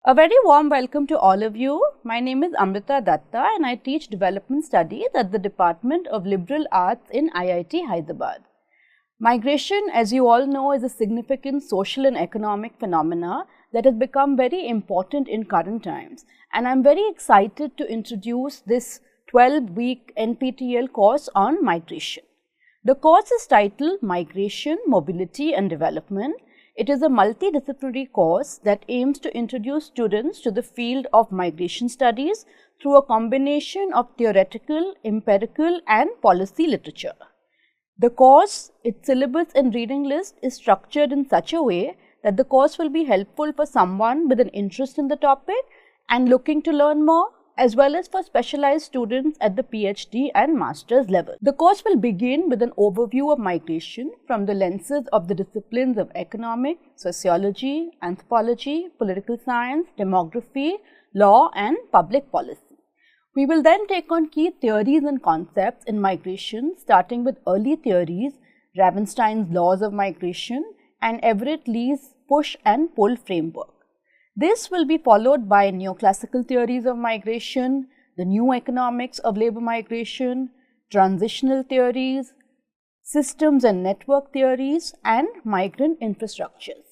A very warm welcome to all of you. My name is Amrita Datta and I teach development studies at the Department of Liberal Arts in IIT Hyderabad. Migration, as you all know, is a significant social and economic phenomena that has become very important in current times, and I am very excited to introduce this 12-week NPTEL course on migration. The course is titled Migration, Mobility and Development. It is a multidisciplinary course that aims to introduce students to the field of migration studies through a combination of theoretical, empirical and policy literature. The course, its syllabus and reading list is structured in such a way that the course will be helpful for someone with an interest in the topic and looking to learn more, as well as for specialized students at the PhD and master's level. The course will begin with an overview of migration from the lenses of the disciplines of economic, sociology, anthropology, political science, demography, law and public policy. We will then take on key theories and concepts in migration, starting with early theories, Ravenstein's laws of migration and Everett Lee's push and pull framework. This will be followed by neoclassical theories of migration, the new economics of labor migration, transitional theories, systems and network theories, and migrant infrastructures.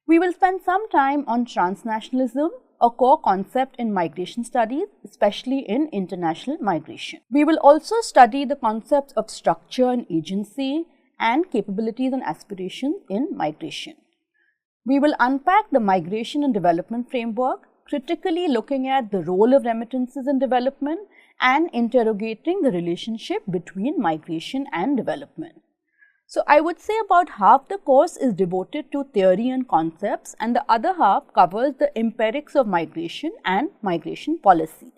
We will spend some time on transnationalism, a core concept in migration studies, especially in international migration. We will also study the concepts of structure and agency and capabilities and aspirations in migration. We will unpack the migration and development framework, critically looking at the role of remittances in development and interrogating the relationship between migration and development. So, I would say about half the course is devoted to theory and concepts and the other half covers the empirics of migration and migration policy.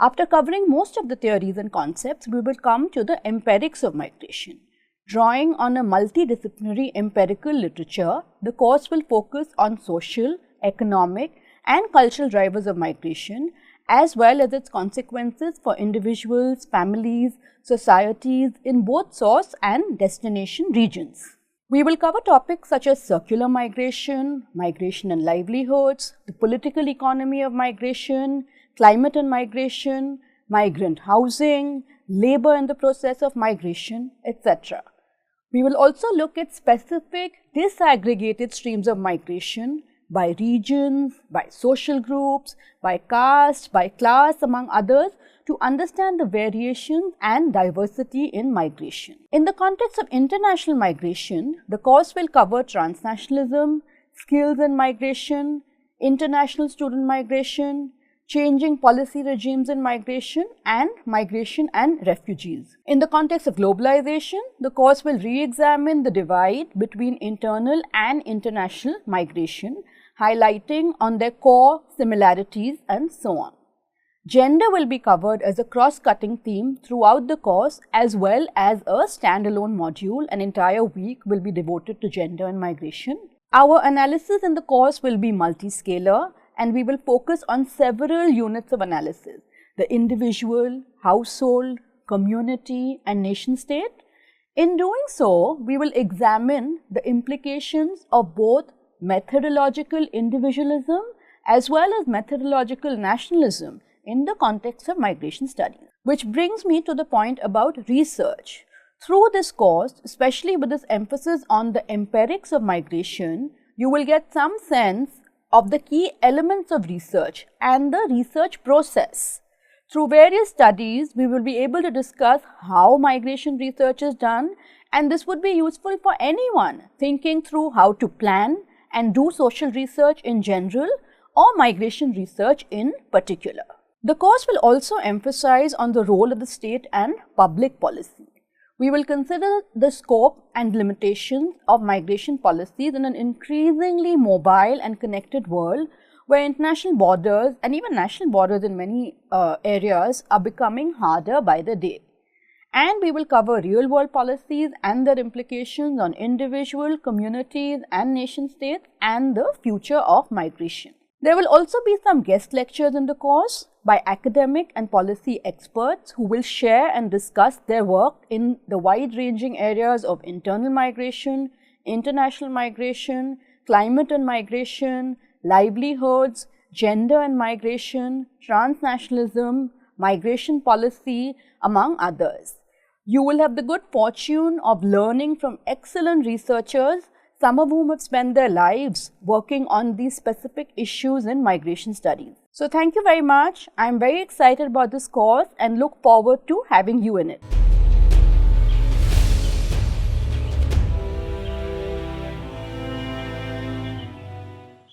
After covering most of the theories and concepts, we will come to the empirics of migration. Drawing on a multidisciplinary empirical literature, the course will focus on social, economic and cultural drivers of migration, as well as its consequences for individuals, families, societies in both source and destination regions. We will cover topics such as circular migration, migration and livelihoods, the political economy of migration, climate and migration, migrant housing, labor in the process of migration, etc. We will also look at specific disaggregated streams of migration by regions, by social groups, by caste, by class, among others, to understand the variations and diversity in migration. In the context of international migration, the course will cover transnationalism, skills in migration, international student migration, changing policy regimes in migration and refugees. In the context of globalization, the course will re-examine the divide between internal and international migration, highlighting on their core similarities and so on. Gender will be covered as a cross-cutting theme throughout the course, as well as a standalone module. An entire week will be devoted to gender and migration. Our analysis in the course will be multi-scalar, and we will focus on several units of analysis: the individual, household, community and nation state. In doing so, we will examine the implications of both methodological individualism as well as methodological nationalism in the context of migration studies. Which brings me to the point about research. Through this course, especially with this emphasis on the empirics of migration, you will get some sense of the key elements of research and the research process. Through various studies, we will be able to discuss how migration research is done, and this would be useful for anyone thinking through how to plan and do social research in general or migration research in particular. The course will also emphasize on the role of the state and public policy. We will consider the scope and limitations of migration policies in an increasingly mobile and connected world where international borders and even national borders in many areas are becoming harder by the day. And we will cover real-world policies and their implications on individual, communities and nation states and the future of migration. There will also be some guest lectures in the course by academic and policy experts who will share and discuss their work in the wide-ranging areas of internal migration, international migration, climate and migration, livelihoods, gender and migration, transnationalism, migration policy, among others. You will have the good fortune of learning from excellent researchers, some of whom have spent their lives working on these specific issues in migration studies. So thank you very much. I am very excited about this course and look forward to having you in it.